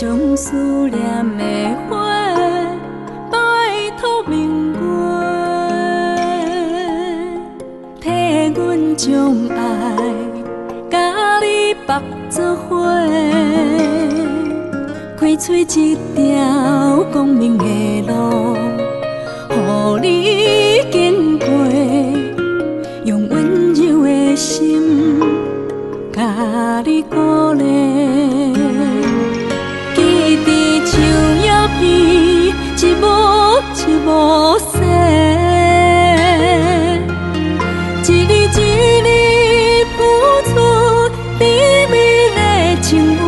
将思念的花摆托明月，替阮将爱甲你绑做伙，开出一条光明的路，予你经过，用温柔的心甲你鼓励。树叶片，一幕一幕细，一字一字谱出甜蜜的情话。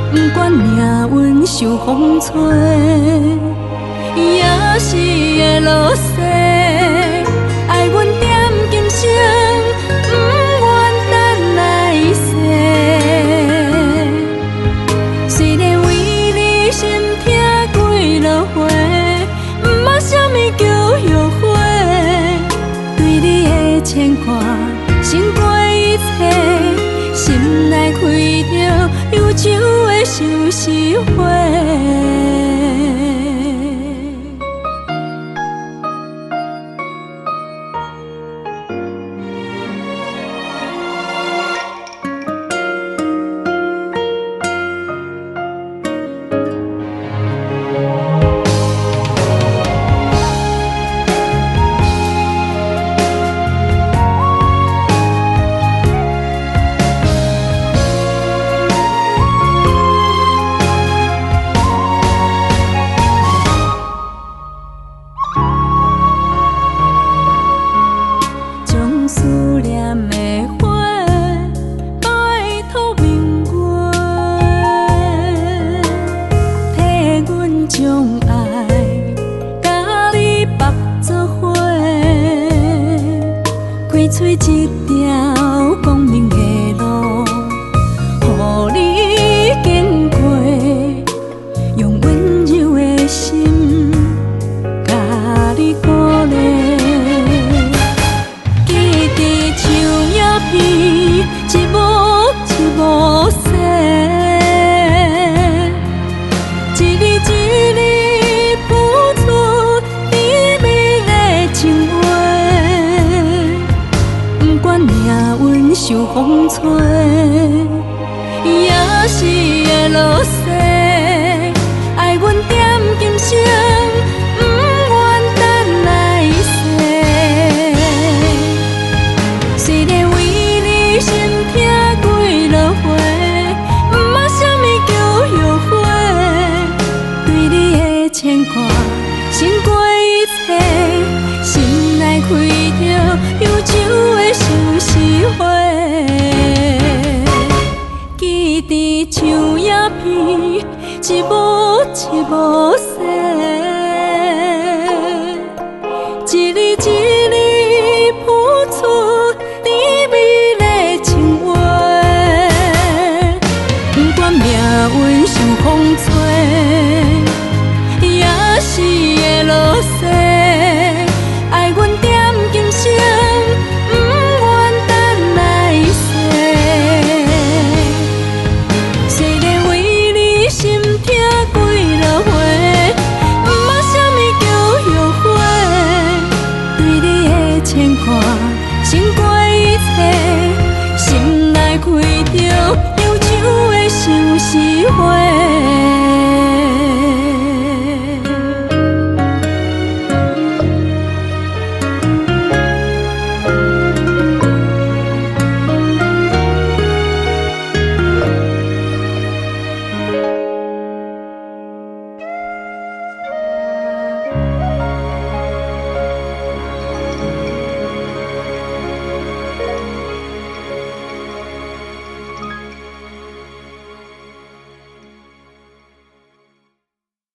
不管命运受风吹，也是会落雪。爱阮点今生，不愿等来世。虽然为你心痛几落回，不捌什么叫后悔。对你的牵挂胜过一切，心内开着忧愁的相思花。思念的花摆托明月，替阮将爱甲你绑做伙，开出一条光明的路，予你经过，用温柔的心甲你鼓励。一幕一幕细，一字一字谱出甜蜜的情话。不管命运受风吹，也是会落雪。爱阮点今生，不愿等来世。虽然心痛几落回，不捌什么叫后悔。对你的牵挂胜过一切，心内开着忧愁的相思花。记得树叶片，一幕一幕细，一字一字谱出甜蜜的情话。不管命运受风吹，也是